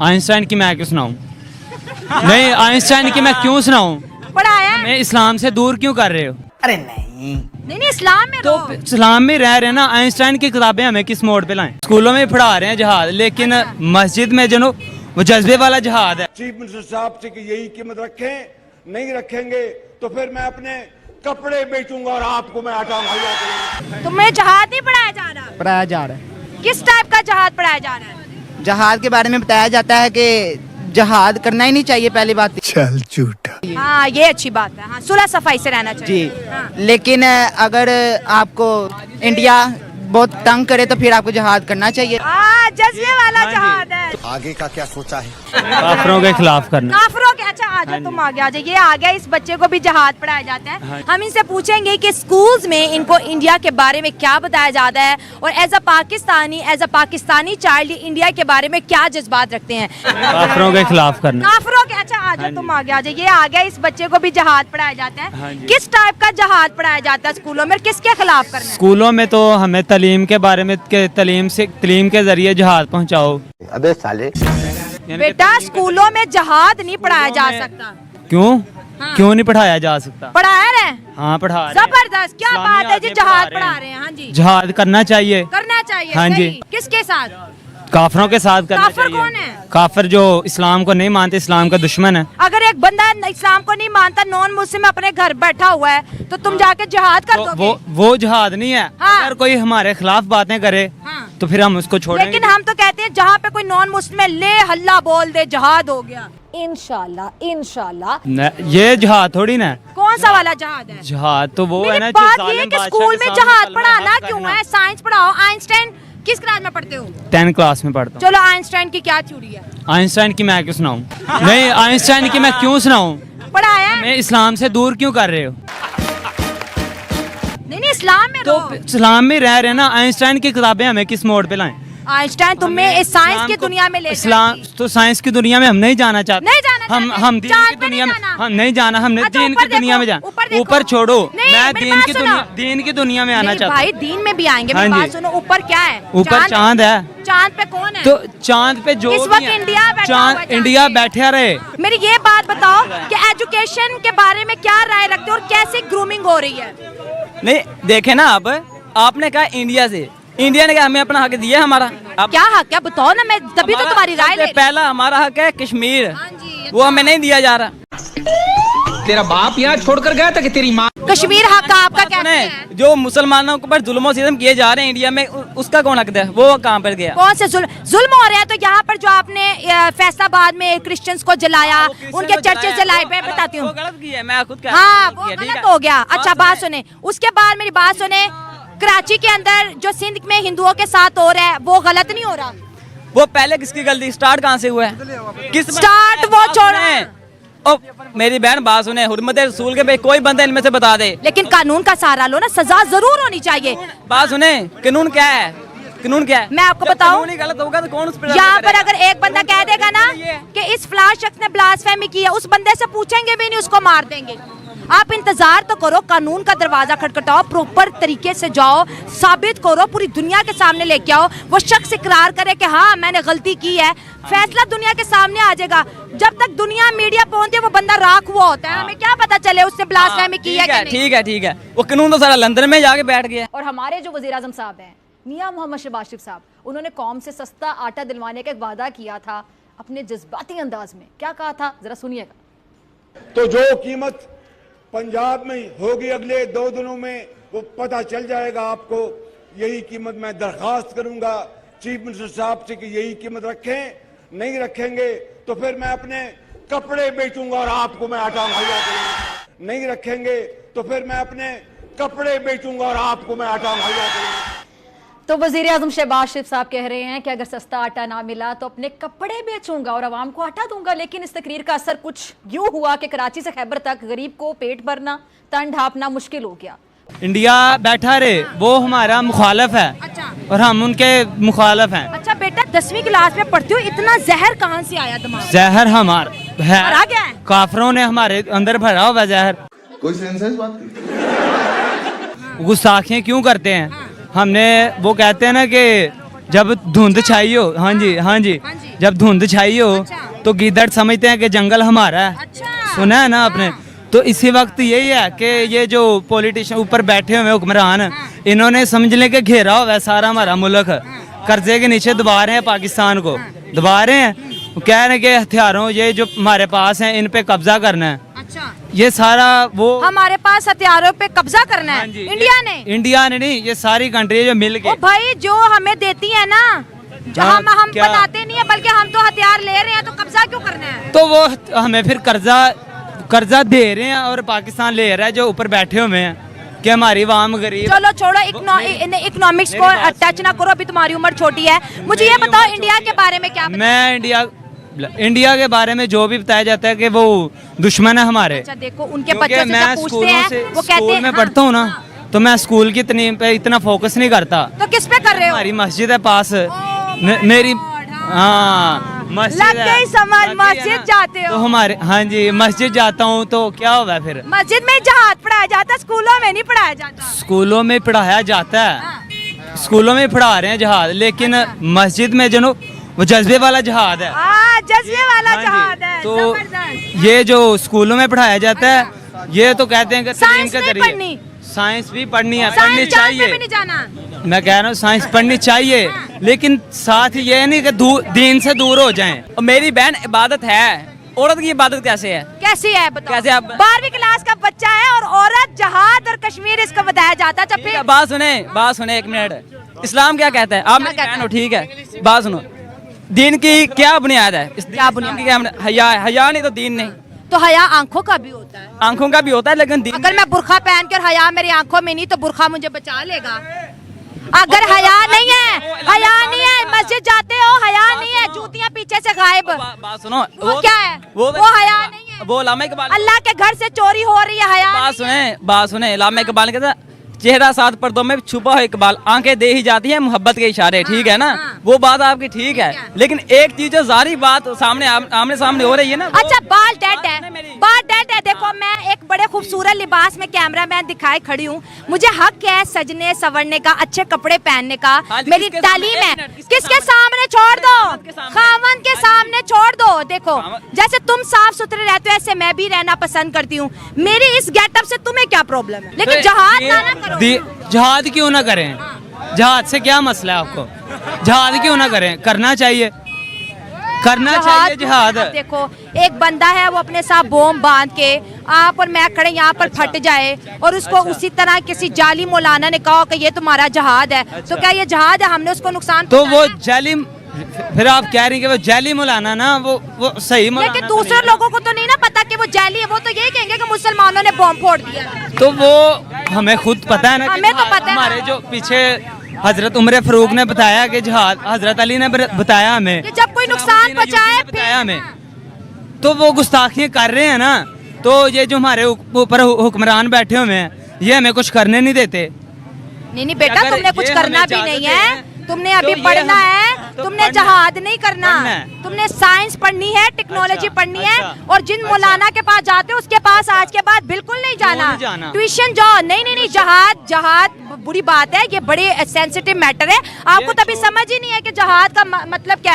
Einstein की मैं क्यों सुनाऊं? नहीं, आइंस्टाइन की मैं क्यों सुनाऊं? पढ़ाया मैं इस्लाम से दूर क्यों कर रहे हो? अरे नहीं नहीं इस्लाम में तो रहो। इस्लाम में रह रहे हैं ना, आइंस्टाइन की किताबें हमें किस मोड़ पे लाएं? स्कूलों में पढ़ा रहे हैं जहाद, लेकिन मस्जिद में जो वो जज्बे वाला जहाद है। चीफ मिनिस्टर साहब से कि यही कीमत रखें, नहीं रखेंगे तो फिर मैं अपने कपड़े बेचूंगा और आपको मैं आटा मुहैया करूंगा। तुम्हें जहाद नहीं पढ़ाया जा रहा? पढ़ाया जा रहा है। किस टाइप का जहाद पढ़ाया जा रहा है? जहाद के बारे में बताया जाता है कि जहाद करना ही नहीं चाहिए, पहली बात। चल झूठा। हाँ ये अच्छी बात है। हाँ सुलह सफाई से रहना जी चाहिए। हाँ। लेकिन अगर आपको इंडिया बहुत तंग करे तो फिर आपको जहाद करना चाहिए। जज्बे वाला हाँ जी। जहाद है। आगे का क्या सोचा है? काफिरों के खिलाफ करना। काफिरों के, अच्छा आ जाओ तुम आगे आ जाओ। ये आ गया, इस बच्चे को भी जहाद पढ़ाया जाता है। हम इनसे पूछेंगे कि स्कूल्स में इनको इंडिया के बारे में क्या बताया जाता है और as a Pakistani child India के बारे में क्या जज्बात रखते हैं। काफिरों के खिलाफ करना। काफिरों के, अच्छा आ जाओ तुम आगे आ जाओ। ये आ गया, इस बच्चे को भी जहाद पढ़ाया जाता है। किस टाइप का जहाद पढ़ाया जाता है स्कूलों में, किसके खिलाफ करना है? स्कूलों में तो हमें तालीम के बारे में तालीम के जरिए जहाद पहुंचाओ। अबे साले। बेटा स्कूलों में जहाद नहीं पढ़ाया जा सकता। क्यों? क्यों नहीं पढ़ाया जा सकता? पढ़ाया रहे हैं। हाँ पढ़ा रहे हैं। जबरदस्त, क्या इस्लामी बात है जी, आगे जहाद पढ़ा पढ़ा रहे रहे हैं। हाँ जी, जहाद करना चाहिए। करना चाहिए। हाँ जी। सही। किसके साथ? काफिरों के साथ करना काफिर चाहिए। कौन है? काफिर जो इस्लाम को नहीं मानते, इस्लाम का दुश्मन है। अगर एक बंदा इस्लाम को नहीं मानता, नॉन मुस्लिम अपने घर बैठा हुआ है, तो तुम जाके जिहाद कर तो दोगे? वो जिहाद नहीं है। हाँ। अगर कोई हमारे खिलाफ बातें करे हाँ। तो फिर हम उसको छोड़ेंगे। लेकिन हम तो कहते हैं जहाँ पे कोई नॉन मुस्लिम है, ले हल्ला बोल दे, जिहाद हो गया। इंशाल्लाह। ये जिहाद थोड़ी ना है। कौन सा वाला जहाद है? जिहाद तो वो है मेरी ना जो बात ये है जालिम कि बादशाह स्कूल के में सामने जहाद कलमा पढ़ाना हक क्यों करना। है? साइंस पढ़ाओ। आइंस्टाइन किस क्लास में पढ़ते हो? 10 क्लास में पढ़ता हूँ। चलो आइंस्टाइन की क्या थ्योरी है? आइंस्टाइन की मैं क्यों सुनाऊं? नहीं, आइंस्टाइन की मैं क्यों सुनाऊं? पढ़ाया? मैं इस्लाम से दूर क्यों कर रहे हो? नहीं इस्लाम में तो रहो। इस्लाम में रह रहे हैं ना, आइंस्टाइन की किताबें हमें किस मोड़ पे लाएं? आइंस्टाइन तुम्हें इस साइंस की दुनिया में ले इस्लाम जाएगी। तो साइंस की दुनिया में हम नहीं जाना चाहते। नहीं जाना हम चाहते। हम दीन चांद की पे दुनिया में नहीं जाना। हम नहीं जाना। हमने अच्छा, दीन ऊपर की दुनिया में देखो, जाना। ऊपर देखो। ऊपर छोड़ो, नहीं, मैं मेरी दीन बात की सुनो। दीन की दुनिया में आना नहीं, चाहता भाई दीन में भी आएंगे। हाँ मेरी जी। बात सुनो, ऊपर क्या है? ऊपर चांद है। चांद पे कौन है? तो चांद पे जो इस भी वक्त है, इंडिया बैठा हुआ है चांद चांद इंडिया पे। बैठा रहे। मेरी ये बात बताओ कि एजुकेशन के बारे में क्या राय रखते हो और कैसे ग्रूमिंग हो रही है? नहीं देखे ना, आपने कहा इंडिया से, इंडिया ने क्या हमें अपना हक दिया हमारा? अब क्या हक? क्या बताओ ना, मैं तभी तो तुम्हारी राय ले सबसे रही हूँ। पहला हमारा हक है कश्मीर, हाँ जी। वो हमें नहीं दिया जा रहा। तेरा बाप यहाँ छोड़कर गया था कि तेरी माँ? कश्मीर हक आपका कैसे सुने, है? जो मुसलमानों के ऊपर जुल्म और सितम किए जा रहे हैं इंडिया में, उसका कौन हक है? वो कहाँ पर गया? कौन से जुल्म हो रहे हैं? तो यहाँ पर जो आपने फैसलाबाद में क्रिश्चियंस को जलाया, उनके चर्चे जलाए, मैं बताती हूँ। वो गलत किया है, मैं खुद हाँ वो गलत हो गया। अच्छा बात सुने, उसके बाद मेरी बात सुने, कराची के अंदर जो सिंध में हिंदुओं के साथ हो रहा है वो गलत नहीं हो रहा? वो पहले किसकी गलती? स्टार्ट कहाँ से हुआ है? किस स्टार्ट वो छोड़ो। ओ मेरी बहन बात सुने, हुर्मत रसूल के भाई कोई बंदा इनमें से बता दे। लेकिन कानून का सहारा लो ना, सजा जरूर होनी चाहिए। बात सुने, कानून क्या है? कानून क्या है? मैं आपको जब बताऊं? कानून ही गलत होगा तो कौन उस पर यहाँ पर अगर एक बंदा कह देगा ना कि इस फलां शख्स ने ब्लास्फेमी की है, उस बंदे से पूछेंगे भी नहीं, उसको मार देंगे। आप इंतजार तो करो, कानून का दरवाजा खटखटाओ, प्रॉपर तरीके से जाओ, साबित करो, पूरी दुनिया के सामने लेके आओ, वो शख्स इकरार करे कि हाँ मैंने गलती की है, फैसला दुनिया के सामने आ जाएगा। जब तक दुनिया मीडिया पहुंचती है वो बंदा राख हुआ होता है, हमें क्या पता चले उससे ब्लास्फेमी की है कि नहीं। ठीक है, वो कानून तो सारा लंदन में जाके बैठ गया। और हमारे जो वज़ीर आज़म साहब हैं, मियां मोहम्मद शहबाज शरीफ साहब, उन्होंने कौम से सस्ता आटा दिलवाने का एक वादा किया था अपने जज्बाती अंदाज में। क्या कहा था, जरा सुनिएगा। तो जो कीमत पंजाब में होगी अगले 2 दिनों में वो पता चल जाएगा आपको। यही कीमत मैं दरखास्त करूंगा चीफ मिनिस्टर साहब से कि यही कीमत रखें, नहीं रखेंगे तो फिर मैं अपने कपड़े बेचूंगा और आपको मैं आटा मुहैया करूंगा। नहीं रखेंगे तो फिर मैं अपने कपड़े बेचूंगा और आपको मैं आटा मुहैया करूंगा। तो वज़ीर आज़म शहबाज शरीफ साहब कह रहे हैं कि अगर सस्ता आटा ना मिला तो अपने कपड़े बेचूंगा और आवाम को आटा दूंगा। लेकिन इस तकरीर का असर कुछ यूं हुआ कि कराची से खैबर तक गरीब को पेट भरना, तन ढापना मुश्किल हो गया। इंडिया बैठा रहे, वो हमारा मुखालफ है। अच्छा। और हम उनके मुखालफ हैं। अच्छा बेटा 10वीं क्लास में पढ़ते हो, इतना जहर कहाँ से आया दिमाग? जहर हमारा है, भरा गया है? काफिरों ने हमारे अंदर भरा हुआ जहर। कोई सेंस है इस बात की? गुस्ताखियाँ क्यों करते हैं? हमने वो कहते हैं ना कि जब धुंध छाई हो, हाँ जी, जब धुंध छाई हो तो गीदड़ समझते हैं कि जंगल हमारा है। सुना है ना आपने? तो इसी वक्त यही है कि ये जो पॉलिटिशियन ऊपर बैठे हुए हुक्मरान, इन्होंने समझ लें कि घेरा हुआ है सारा हमारा मुल्क, कर्जे के नीचे दबा रहे हैं पाकिस्तान को, दबा रहे हैं। वो कह रहे हैं कि हथियारों ये जो हमारे पास हैं इन पे कब्जा करना है। अच्छा, ये सारा वो हमारे पास हथियारों पे कब्जा करना है इंडिया ने नहीं, ये सारी कंट्री जो मिल ओ के भाई जो हमें देती है ना, जो हाँ, हम क्या? बनाते नहीं है, बल्कि हम तो हथियार ले रहे हैं, तो कब्जा क्यों करना है? तो वो हमें फिर कर्जा दे रहे हैं और पाकिस्तान ले रहा है जो ऊपर बैठे हुए हैं कि हमारी वाम गरीब। चलो छोड़ो, इकोनॉमिक्स को टच ना करो, अभी तुम्हारी उम्र छोटी है। मुझे ये बताओ इंडिया के बारे में क्या मैं इंडिया के बारे में जो भी बताया जाता है कि वो दुश्मन है हमारे। अच्छा देखो, उनके क्योंकि बच्चे से मैं जब पूछते हैं वो कहते स्कूल हैं में पढ़ता हूँ ना, तो मैं स्कूल की पे इतना फोकस नहीं करता। तो किस पे कर रहे हो? हमारी मस्जिद है पास, मेरी हाँ मस्जिद लग है। गई समझ, लग गई है मस्जिद ना? जाते हो? तो हमारे हाँ जी मस्जिद जाता हूँ, तो क्या हुआ फिर? मस्जिद में जहाद पढ़ाया जाता, स्कूलों में नहीं पढ़ाया जाता। स्कूलों में पढ़ाया जाता है, स्कूलों में पढ़ा रहे हैं जहाद, लेकिन मस्जिद में जो वो जज्बे वाला जहाद है। जज्बे वाला हाँ जी, जहाद है। तो जबरदस्त। ये जो स्कूलों में पढ़ाया जाता है, ये तो कहते हैं कि तालीम साइंस के नहीं जरिए पढ़नी। साइंस भी पढ़नी है, पढ़नी साइंस जान पे भी चाहिए। नहीं जाना। मैं कह रहा हूँ साइंस पढ़नी चाहिए, लेकिन साथ ही ये नहीं कि दीन से दूर हो जाएं। और मेरी बहन इबादत है, औरत की इबादत कैसे है? कैसी है बताओ? कैसे आप- 12वीं क्लास का बच्चा है और औरत जहाद और कश्मीर इसको बताया जाता है। अच्छा फिर बात सुने 1 मिनट। इस्लाम क्या कहता है? आप मेरी कहता बहन हो, ठीक है, बात सुनो। दीन की क्या बुनियाद है? क्या बुनियाद? की क्या हया है? हया नहीं तो दीन नहीं। तो हया आंखों का भी होता है। आंखों का भी होता है, लेकिन दीन अगर मैं बुरखा पहन कर हया मेरी आंखों में नहीं, तो बुरखा मुझे बचा लेगा। अगर हया नहीं है, हया नहीं है, मस्जिद जाते हो हया नहीं है, जूतियां पीछे से गायब, बात सुनो, वो क्या है? वो हया नहीं है। वो लामा इकबाल अल्लाह के घर से चोरी हो रही है, हया बात सुने लामा इकबाल कहता चेहरा 7 पर्दों में छुपा हो इकबाल, आंखें दे ही जाती हैं मोहब्बत के इशारे, ठीक है ना? वो बात आपकी ठीक है, लेकिन एक चीज जो जारी बात सामने आमने सामने हो रही है ना, अच्छा बाल डेड है, बाल डेड है। देखो मैं एक बड़े खूबसूरत लिबास में कैमरामैन दिखाए खड़ी हूँ, मुझे हक है सजने संवरने का, अच्छे कपड़े पहनने का, हाँ जी, मेरी किसके तालीम सामने? है। एक मिनट, किसके सामने छोड़ दो? खामन के सामने। खामन के सामने छोड़ दो। देखो जैसे तुम साफ सुथरे रहते हो, ऐसे मैं भी रहना पसंद करती हूँ। मेरी इस गेटअप से तुम्हें क्या प्रॉब्लम है? लेकिन जहाद ना करो। जहाद क्यों ना करें? जहाद से क्या मसला है आपको? जहाद क्यों ना करें? करना चाहिए, करना चाहिए जहाद। देखो एक बंदा है, वो अपने साथ बोम बांध के आप और मैं खड़े यहाँ पर फट जाए, और उसको उसी तरह किसी जाली मौलाना ने कहा कि ये तुम्हारा जहाद है, तो क्या ये जहाद है? हमने उसको नुकसान तो वो जाली, फिर आप कह रही हैं कि वो जाली मौलाना ना, वो सही मौलाना लेकिन तो दूसरे नहीं है। लोगों को तो नहीं ना पता कि वो जाली है। वो तो यही कहेंगे कि मुसलमानों ने बॉम्ब फोड़ दिया। तो वो हमें खुद पता है ना कि हमें तो पता है। हमारे जो पीछे हजरत उमर फारूक ने बताया कि जहाद, हजरत अली ने बताया हमें कि जब कोई नुकसान पहुंचाए बताया हमें, तो वो गुस्ताखियां कर रहे हैं ना। तो ये जो हमारे ऊपर हुक्मरान बैठे हुए हैं, ये हमें कुछ करने नहीं देते। नहीं बेटा, अगर तुमने कुछ ये करना हमें भी नहीं इजाजत है, दें, तुमने अभी तो ये पढ़ना हम- है, तो तुमने पढ़ना- जहाद नहीं करना, पढ़ना है। तुमने साइंस पढ़नी है, टेक्नोलॉजी अच्छा, पढ़नी है। अच्छा, और जिन मौलाना के पास जाते हो उसके पास आज के बाद बिल्कुल नहीं जाना, नहीं जाना? ट्यूशन जाओ। नहीं जहाद बुरी बात है, ये बड़े सेंसिटिव मैटर है। आपको तभी समझ ही नहीं है कि जहाद का मतलब क्या है।